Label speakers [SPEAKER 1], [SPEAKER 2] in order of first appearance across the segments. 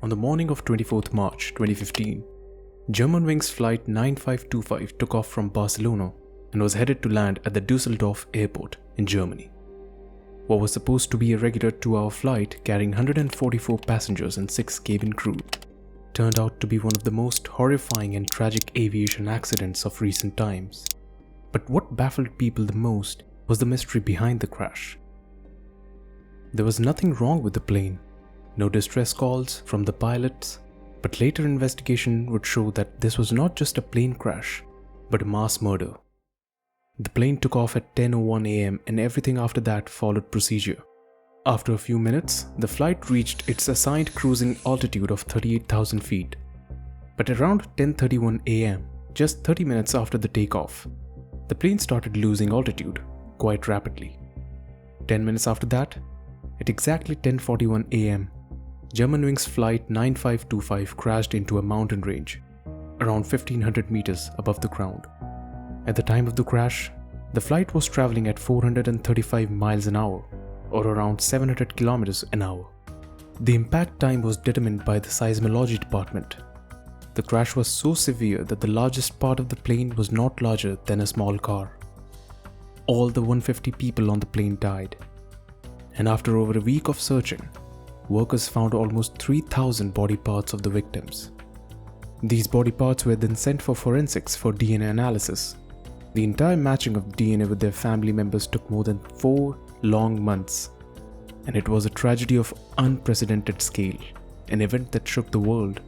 [SPEAKER 1] On the morning of 24th March 2015, Germanwings Flight 9525 took off from Barcelona and was headed to land at the Dusseldorf airport in Germany. What was supposed to be a regular 2-hour flight carrying 144 passengers and 6 cabin crew turned out to be one of the most horrifying and tragic aviation accidents of recent times. But what baffled people the most was the mystery behind the crash. There was nothing wrong with the plane, no distress calls from the pilots, but later investigation would show that this was not just a plane crash, but a mass murder. The plane took off at 10:01 am and everything after that followed procedure. After a few minutes, the flight reached its assigned cruising altitude of 38,000 feet. But around 10:31 am, just 30 minutes after the takeoff, the plane started losing altitude quite rapidly. 10 minutes after that, at exactly 10:41 am, Germanwings Flight 9525 crashed into a mountain range around 1500 meters above the ground. At the time of the crash, the flight was traveling at 435 miles an hour, or around 700 kilometers an hour. The impact time was determined by the seismology department. The crash was so severe that the largest part of the plane was not larger than a small car. All the 150 people on the plane died. And after over a week of searching, workers found almost 3,000 body parts of the victims. These body parts were then sent for forensics for DNA analysis. The entire matching of DNA with their family members took more than 4 long months, and it was a tragedy of unprecedented scale, an event that shook the world.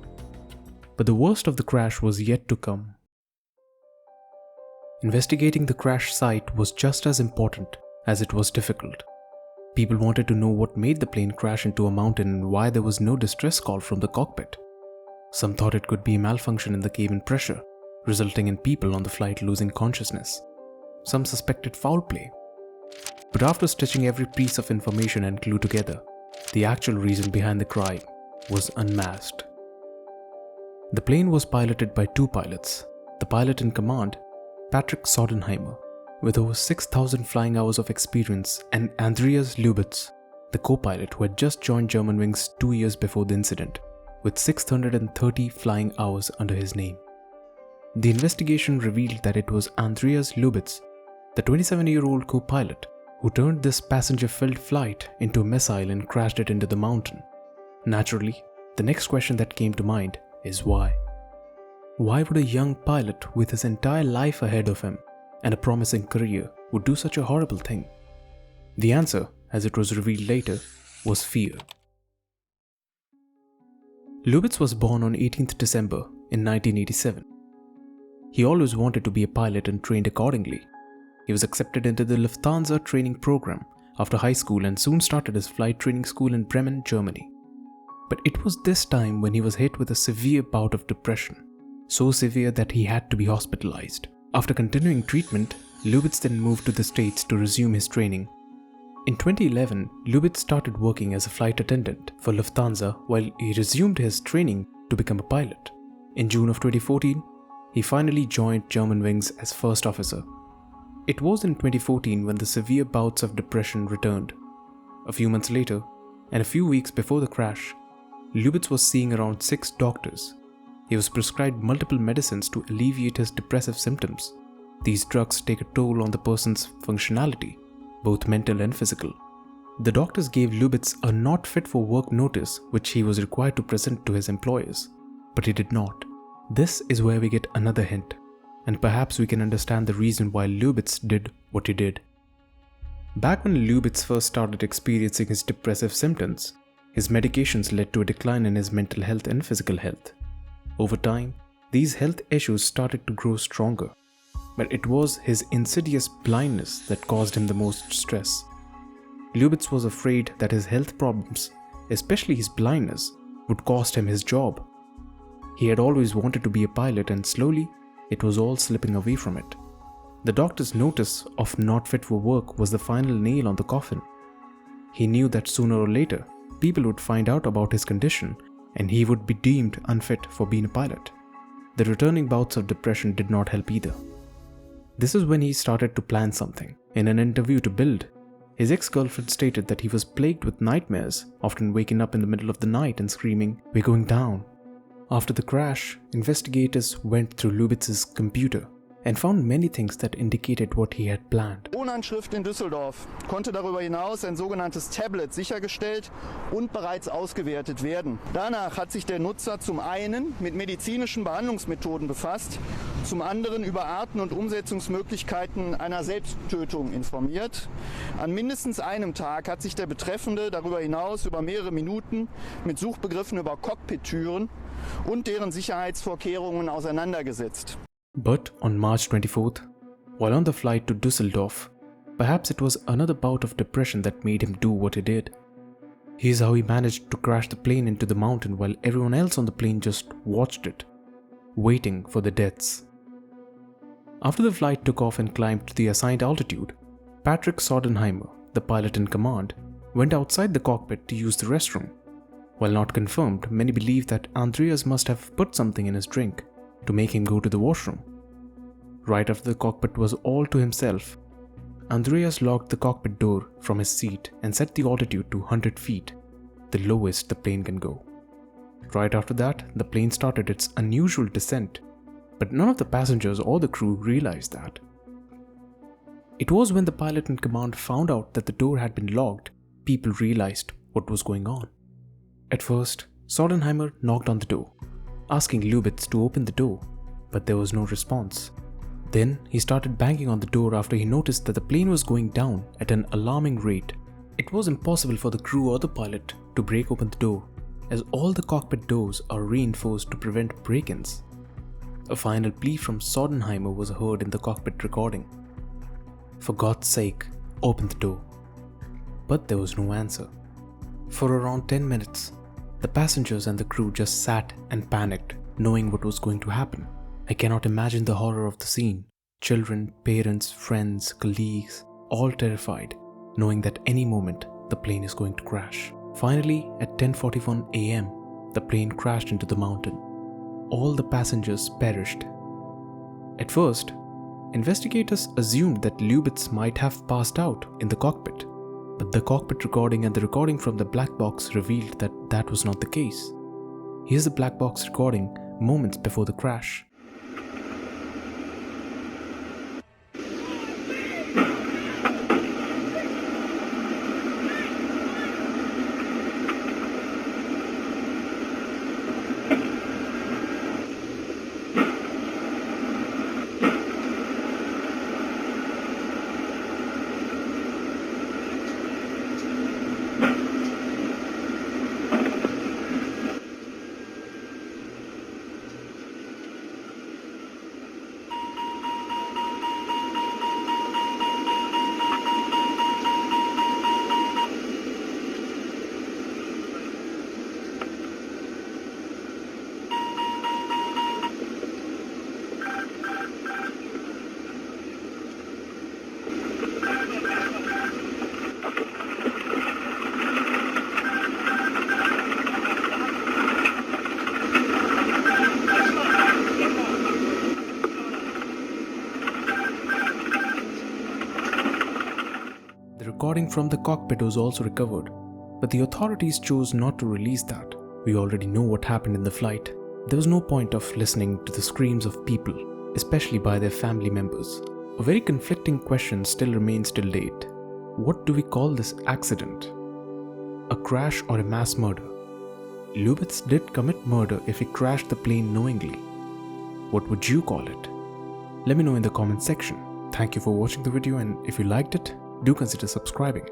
[SPEAKER 1] But the worst of the crash was yet to come. Investigating the crash site was just as important as it was difficult. People wanted to know what made the plane crash into a mountain and why there was no distress call from the cockpit. Some thought it could be a malfunction in the cabin pressure, resulting in people on the flight losing consciousness. Some suspected foul play. But after stitching every piece of information and clue together, the actual reason behind the crime was unmasked. The plane was piloted by 2 pilots. The pilot in command, Patrick Sodenheimer, with over 6,000 flying hours of experience, and Andreas Lubitz, the co-pilot who had just joined Germanwings 2 years before the incident, with 630 flying hours under his name. The investigation revealed that it was Andreas Lubitz, the 27-year-old co-pilot, who turned this passenger-filled flight into a missile and crashed it into the mountain. Naturally, the next question that came to mind is why? Why would a young pilot with his entire life ahead of him and a promising career would do such a horrible thing? The answer, as it was revealed later, was fear. Lubitz was born on 18th December in 1987. He always wanted to be a pilot and trained accordingly. He was accepted into the Lufthansa training program after high school and soon started his flight training school in Bremen, Germany. But it was this time when he was hit with a severe bout of depression, so severe that he had to be hospitalized. After continuing treatment, Lubitz then moved to the States to resume his training. In 2011, Lubitz started working as a flight attendant for Lufthansa while he resumed his training to become a pilot. In June of 2014, he finally joined Germanwings as first officer. It was in 2014 when the severe bouts of depression returned. A few months later, and a few weeks before the crash, Lubitz was seeing around 6 doctors. He was prescribed multiple medicines to alleviate his depressive symptoms. These drugs take a toll on the person's functionality, both mental and physical. The doctors gave Lubitz a not fit for work notice which he was required to present to his employers, but he did not. This is where we get another hint, and perhaps we can understand the reason why Lubitz did what he did. Back when Lubitz first started experiencing his depressive symptoms, his medications led to a decline in his mental health and physical health. Over time, these health issues started to grow stronger, but it was his insidious blindness that caused him the most stress. Lubitz was afraid that his health problems, especially his blindness, would cost him his job. He had always wanted to be a pilot, and slowly, it was all slipping away from it. The doctor's notice of not fit for work was the final nail on the coffin. He knew that sooner or later, people would find out about his condition and he would be deemed unfit for being a pilot. The returning bouts of depression did not help either. This is when he started to plan something. In an interview to Bild, His ex-girlfriend stated that he was plagued with nightmares, often waking up in the middle of the night and screaming, "We're going down." After the crash, investigators went through Lubitz's computer and found many things that indicated what he had planned.
[SPEAKER 2] Wohnanschrift in Düsseldorf konnte darüber hinaus ein sogenanntes Tablet sichergestellt und bereits ausgewertet werden. Danach hat sich der Nutzer zum einen mit medizinischen Behandlungsmethoden befasst, zum anderen über Arten und Umsetzungsmöglichkeiten einer Selbsttötung informiert. An mindestens einem Tag hat sich der Betreffende darüber hinaus über mehrere Minuten mit Suchbegriffen über Cockpit-Türen und deren Sicherheitsvorkehrungen auseinandergesetzt.
[SPEAKER 1] But on March 24th, while on the flight to Düsseldorf, perhaps it was another bout of depression that made him do what he did. Here's how he managed to crash the plane into the mountain while everyone else on the plane just watched it, waiting for the deaths. After the flight took off and climbed to the assigned altitude, Patrick Sodenheimer, the pilot in command, went outside the cockpit to use the restroom. While not confirmed, many believe that Andreas must have put something in his drink to make him go to the washroom. Right after the cockpit was all to himself, Andreas locked the cockpit door from his seat and set the altitude to 100 feet, the lowest the plane can go. Right after that, the plane started its unusual descent, but none of the passengers or the crew realized that. It was when the pilot in command found out that the door had been locked, people realized what was going on. At first, Sodenheimer knocked on the door, asking Lubitz to open the door, but there was no response. Then he started banging on the door after he noticed that the plane was going down at an alarming rate. It was impossible for the crew or the pilot to break open the door, as all the cockpit doors are reinforced to prevent break-ins. A final plea from Sodenheimer was heard in the cockpit recording. "For God's sake, open the door." But there was no answer. For around 10 minutes, the passengers and the crew just sat and panicked, knowing what was going to happen. I cannot imagine the horror of the scene. Children, parents, friends, colleagues, all terrified, knowing that any moment the plane is going to crash. Finally, at 10:41 a.m., the plane crashed into the mountain. All the passengers perished. At first, investigators assumed that Lubitz might have passed out in the cockpit, but the cockpit recording and the recording from the black box revealed that that was not the case. Here's the black box recording moments before the crash. Recording from the cockpit was also recovered, but the authorities chose not to release that. We already know what happened in the flight. There was no point of listening to the screams of people, especially by their family members. A very conflicting question still remains till date. What do we call this accident? A crash or a mass murder? Lubitz did commit murder if he crashed the plane knowingly. What would you call it? Let me know in the comment section. Thank you for watching the video, and if you liked it, do consider subscribing.